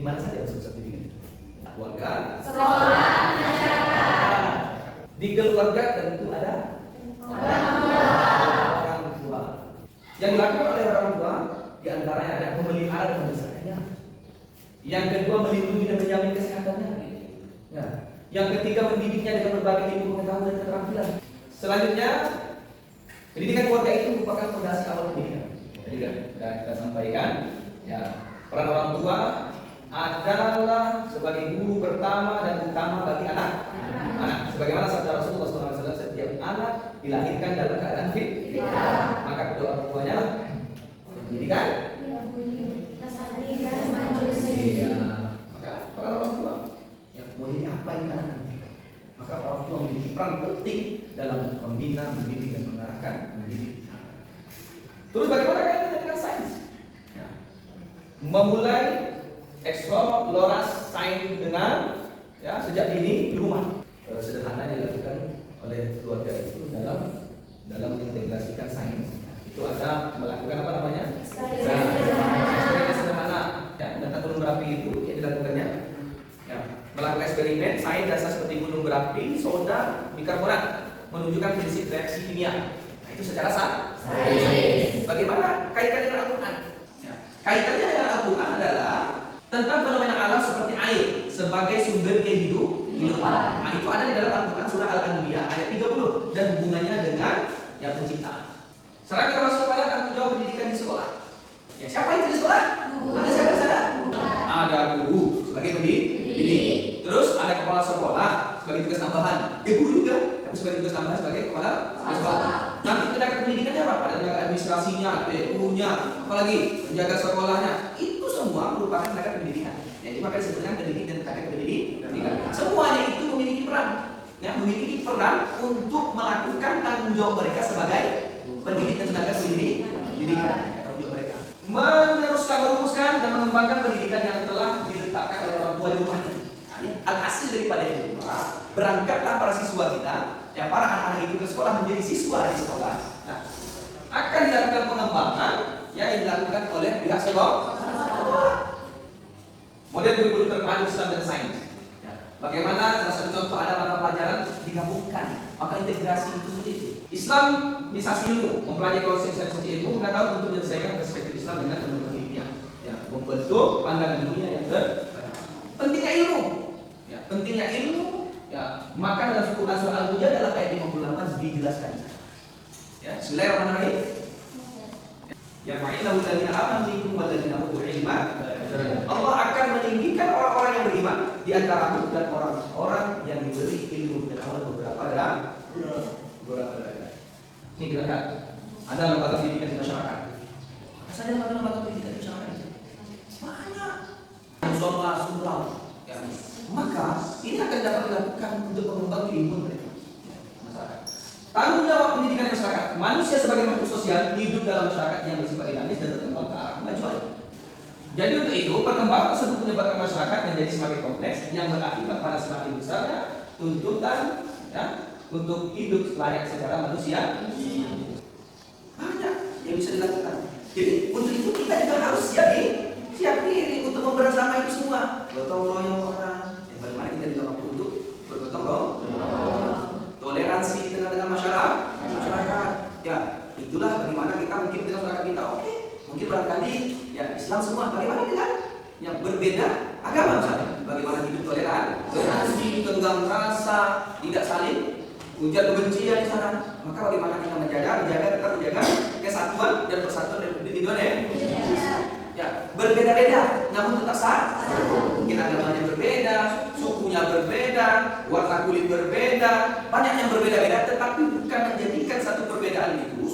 mana saja masuk sertifikat? Keluarga, sekolah, masyarakat. Di keluarga tentu ada orang tua. Yang dilakukan oleh orang tua diantaranya ada memelihara dan membesarkannya. Yang kedua melindungi dan menjamin kesehatannya. Ya. Yang ketiga mendidiknya dengan berbagai ilmu pengetahuan dan keterampilan. Selanjutnya pendidikan keluarga itu merupakan fondasi awal pendidikan. Jadi kita sampaikan, ya, peran orang tua adalah sebagai guru pertama dan utama bagi anak. Sebagaimana sabda Rasulullah SAW, setiap anak dilahirkan dalam keadaan fit, maka kedua orang tuanya lah pendidikan. Iya. Maka peran orang tua yang mau jadi apa ini anak? Maka orang tua memiliki peran penting dalam membina, mendidik dan mengarahkan mendidik. Terus bagaimana kaitannya dengan sains? Ya. Memulai eksplorasi sains dengan, ya, sejak dini di rumah. Sederhana dilakukan oleh keluarga itu dalam mengintegrasikan sains. Itu ada melakukan apa namanya? Eksperimen sederhana. Ya, data gunung berapi itu yang dilakukannya. Ya, melakukan eksperimen sains dasar seperti gunung berapi, soda, bikarbonat menunjukkan prinsip reaksi kimia. Nah, itu secara sains. Bagaimana kaitannya dengan Al-Quran? Ya, kaitannya dengan Al-Quran adalah tentang fenomena alam seperti air sebagai sumber kehidupan. Nah, itu ada di dalam Al-Quran surah Al-Anbiya ayat 30 dan hubungannya dengan yang penciptaan. Sekarang kita masuk pada tanggung jawab pendidikan di sekolah. Ya, siapa itu di sekolah? Ada siapa di sana? Ada guru sebagai pendidik. Terus ada kepala sekolah sebagai tugas tambahan. Guru juga, tapi sebagai tugas tambahan sebagai kepala sekolah. Nanti tenaga pendidikannya apa? Ada tenaga administrasinya, PU-nya, apalagi penjaga sekolahnya. Itu semua merupakan tenaga pendidikan. Jadi makanya disebutkan pendidik dan tenaga pendidikan. Semuanya itu memiliki peran, ya, memiliki peran untuk melakukan tanggung jawab mereka sebagai pendidik dan tenaga pendidikan. Tanggung jawab mereka meneruskan, merumuskan dan mengembangkan pendidikan yang telah diletakkan oleh orang tua di rumahnya. Alhasil daripada itu berangkatlah para siswa kita, ya, para anak-anak itu ke sekolah menjadi siswa di sekolah. Nah, akan dilakukan pengembangan, ya, yang dilakukan oleh pihak sekolah. Model kurikulum terpadu Islam dan sains. Ya. Bagaimana salah satu contoh ada mata pelajaran digabungkan, maka integrasi itu sendiri. Islamisasi ilmu, mempelajari konsep seperti ilmu, mengetahui untuk menyelesaikan perspektif Islam dengan teman-teman ilmiah. Ya, membentuk pandangan dunia yang pentingnya ilmu. Ya, pentingnya ilmu. Ya, maka dalam Quran surah Al-Hujurat adalah ayat 58 dijelaskan. Ya, Bismillahirrahmanirrahim. Ya, fa'innahu alladziina aamanu minkum walladziina utul ilma. Allah akan meninggikan orang-orang yang beriman di antaramu dan orang-orang yang diberi ilmu dan Allah beberapa daerah. Ini kira-kira ada lembaga pendidikan di masyarakat. Saya ada lembaga pendidikan di masyarakat banyak. Sumlah. Ya. Maka ini akan dapat dilakukan untuk mengembangkan ilmu mereka. Masyarakat. Tanggung jawab pendidikan masyarakat. Manusia sebagai makhluk sosial hidup dalam masyarakat yang bersifat dinamis dan berkembang ke arah kemajuan. Jadi untuk itu perkembangan tersebut menyebabkan masyarakat menjadi semakin kompleks yang berakibat pada semakin besarnya tuntutan, ya, untuk hidup layak secara manusia. Banyak yang bisa dilakukan. Jadi untuk itu kita juga harus siap diri untuk membersama itu semua. Gotong royong orang. Yang bagaimana kita juga mampu untuk bergotong royong. Toleransi di tengah-tengah masyarakat. Ya, itulah bagaimana kita mungkin dengan masyarakat kita. Oke, mungkin barangkali, ya, Islam semua. Bagaimana dengan yang berbeda agama misalnya? Bagaimana hidup toleransi, tenggang rasa, tidak saling ujar kebencian di sana. Maka bagaimana kita tetap menjaga kesatuan dan persatuan Republik Indonesia. Ya, berbeda-beda, namun tetap satu. Mungkin agamanya berbeda, sukunya berbeda, warna kulit berbeda, banyak yang berbeda-beda, tetapi bukan menjadikan suatu perbedaan itu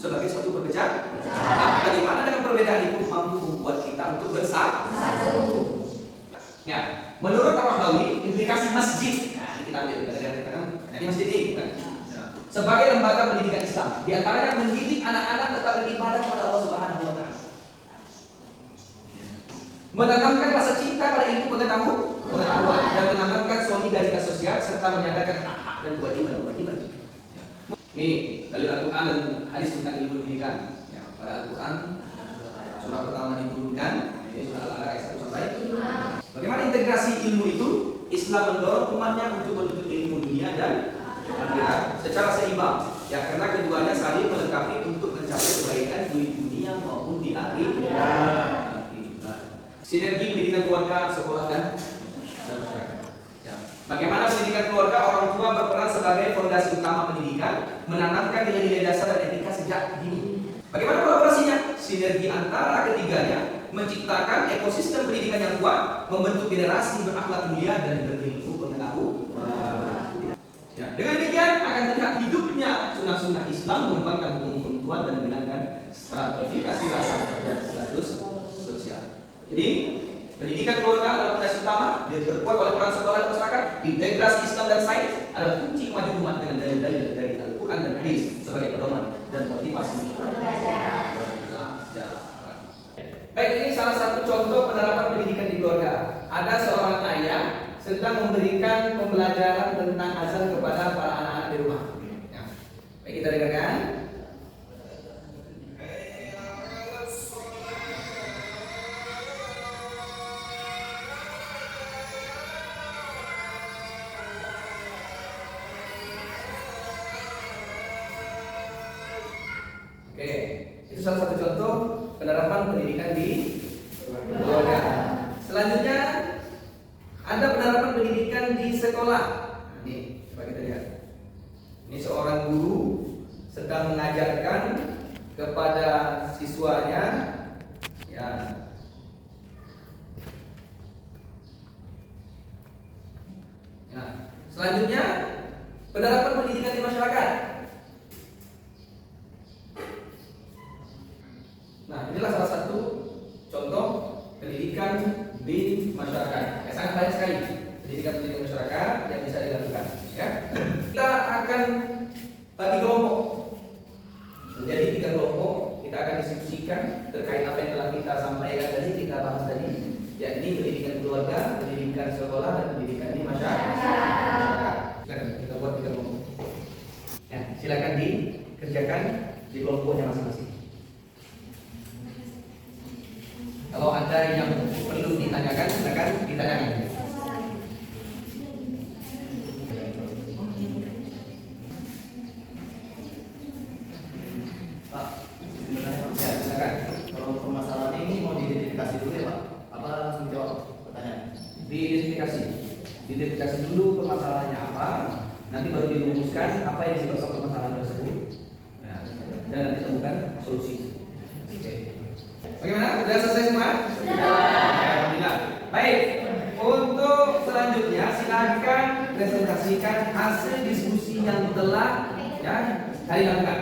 sebagai suatu perbedaan. Nah, bagaimana dengan perbedaan itu mampu membuat kita untuk bersatu? Ya, menurut Al-Nawawi, implikasi masjid. Nah, ini kita ambil dari masjid ini, kan? Sebagai lembaga pendidikan Islam, di antaranya mendidik anak-anak tetap beribadah kepada Allah Subhanahu wa Ta'ala. Menanamkan rasa cinta pada ilmu pengetahuan dan menanamkan solidaritas sosial serta menyadarkan hak-hak dan kewajiban. Ini dari Al-Quran dan hadis tentang ilmu pendidikan. Ya, pada Al-Quran surah pertama diturunkan Ini sudah ada ayat 1 sampai. Bagaimana integrasi ilmu itu? Islam mendorong umatnya untuk menuntut ilmu dunia dan akhirat secara seimbang. Ya, karena keduanya saling melengkapi untuk mencapai kebaikan di dunia maupun di akhirat. Sinergi pendidikan keluarga, sekolah dan masyarakat. Ya. Bagaimana pendidikan keluarga? Orang tua berperan sebagai fondasi utama pendidikan, menanamkan nilai-nilai dasar dan etika sejak dini. Bagaimana kolaborasinya? Sinergi antara ketiganya menciptakan ekosistem pendidikan yang kuat, membentuk generasi berakhlak mulia dan berilmu pengetahuan. Ya, dengan demikian akan terlihat hidupnya sunnah-sunnah Islam mengembangkan hukum Tuhan dan mengenalkan stratifikasi rasa dan status sosial. Jadi pendidikan keluarga adalah fondasi utama, dia diperkuat oleh peran sekolah dan masyarakat. Integrasi Islam dan sains adalah kunci kemajuan umat dengan dalil-dalil dari Al-Quran dan Hadis sebagai pedoman dan motivasi. Baik, ini salah satu contoh penerapan pendidikan di keluarga. Ada seorang ayah sedang memberikan pembelajaran tentang azan kepada para anak-anak di rumah. Ya. Baik, kita dengarkan. Oke, itu salah satu contoh penerapan pendidikan di keluarga. Selanjutnya ada penerapan pendidikan di sekolah. Ini coba kita lihat. Ini seorang guru sedang mengajarkan kepada siswanya. Ya. Ya. Selanjutnya penerapan pendidikan di masyarakat. Nah, inilah salah satu contoh pendidikan di masyarakat. Sangat banyak sekali pendidikan masyarakat yang bisa dilakukan. Ya, kita akan bagi kelompok menjadi 3 kelompok. Kita akan diskusikan terkait apa yang telah kita sampaikan tadi, kita bahas tadi, yakni pendidikan keluarga, pendidikan sekolah, dan pendidikan di masyarakat. Kita buat 3 kelompok. Ya, silakan dikerjakan di kelompoknya masing-masing. Kalau ada yang perlu ditanyakan, silakan ditanyakan. Pak, ya silakan. Kalau permasalahan ini mau diidentifikasi dulu ya Pak? Apa langsung jawab pertanyaan? Diidentifikasi dulu permasalahannya apa, nanti baru dirumuskan apa yang disebabkan permasalahan tersebut, ya, dan nanti temukan solusi. Bagaimana? Sudah selesai semua? Sudah. Alhamdulillah. Baik. Untuk selanjutnya silakan presentasikan hasil diskusi yang telah dilakukan.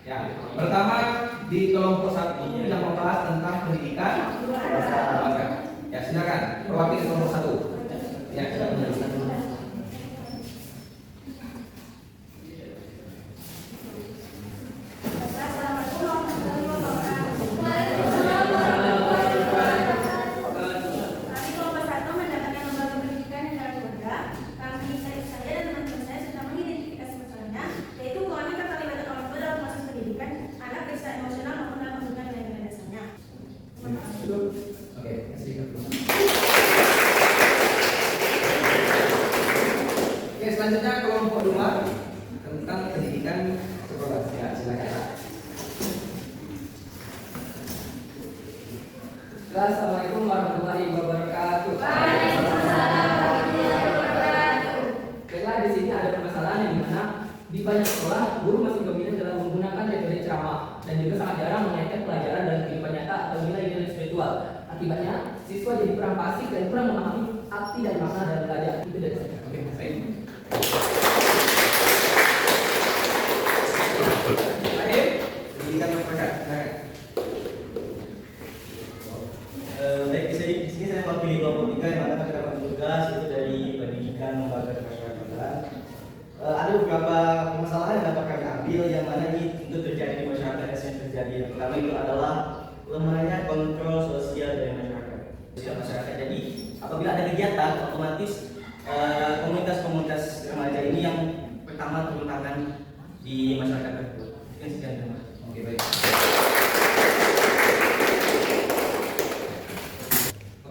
Ya. Pertama di kelompok 1 yang membahas tentang pendidikan keluarga. Ya, silakan perwakilan kelompok 1. Ya, silakan. Selanjutnya kelompok 2 tentang pendidikan sekolah. Ya, silakan. Assalamualaikum warahmatullahi wabarakatuh. Waalaikumsalam warahmatullahi wabarakatuh. Baiklah, di sini ada permasalahan yang dimana di banyak sekolah guru masih dominan dalam menggunakan metode ceramah dan juga sangat jarang mengaitkan pelajaran dan kehidupan nyata atau nilai-nilai spiritual. Akibatnya siswa jadi kurang fasih dan kurang memahami arti dan makna dalam belajar. Itu dari saya. Oke, baik. Baik, pendidikan masyarakat. Baik, di sini saya mewakili kelompok 3 yang mana kami dapat tugas itu dari pendidikan lembaga kemasyarakatan. Ada beberapa permasalahan yang dapat kami ambil yang mana ini tentu terjadi di masyarakat. Yang terjadi yang pertama itu adalah lemahnya kontrol sosial dari masyarakat. Jadi apabila ada kegiatan, otomatis komunitas-komunitas remaja ini yang pertama turun tangan di masyarakat tersebut. Sekian terima kasih. Oke, baik.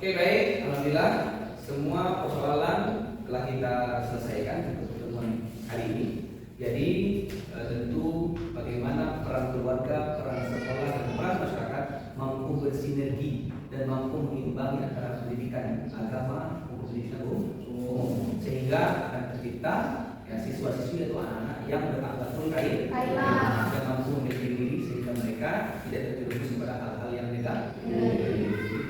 Oke, baik, alhamdulillah semua persoalan telah kita selesaikan untuk pertemuan hari ini. Jadi tentu bagaimana peran keluarga, peran sekolah, dan peran masyarakat mampu bersinergi dan mampu mengimbangi antara pendidikan agama maupun pendidikan umum, sehingga akan tercipta ya, siswa-siswi atau anak-anak yang betul-betul kaya, yang mampu memiliki diri sehingga mereka tidak terjerumus pada hal-hal yang negatif.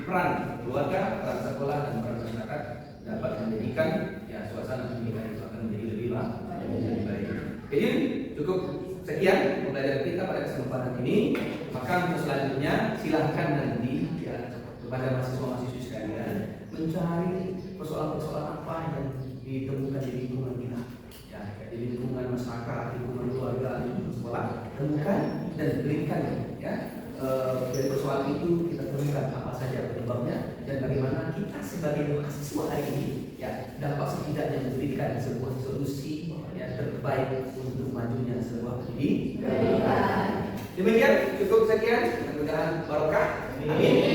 Peran keluarga, peran sekolah, dan peran masyarakat dapat menjadikan ya suasana pendidikan itu akan menjadi lebih baik. Jadi cukup sekian pembelajaran kita pada kesempatan ini. Maka untuk selanjutnya silahkan nanti ya kepada mahasiswa-mahasiswi sekalian mencari persoalan-persoalan apa yang ditemukan di lingkungan kita, ya di lingkungan masyarakat, di lingkungan keluarga, di lingkungan sekolah, temukan dan berikan ya. Dari persoalan itu kita temukan apa saja penyebabnya dan bagaimana kita sebagai mahasiswa hari ini ya dapat setidaknya memberikan sebuah solusi yang terbaik untuk majunya sebuah pendidikan. Demikian cukup sekian, mudah-mudahan barokah. Amin.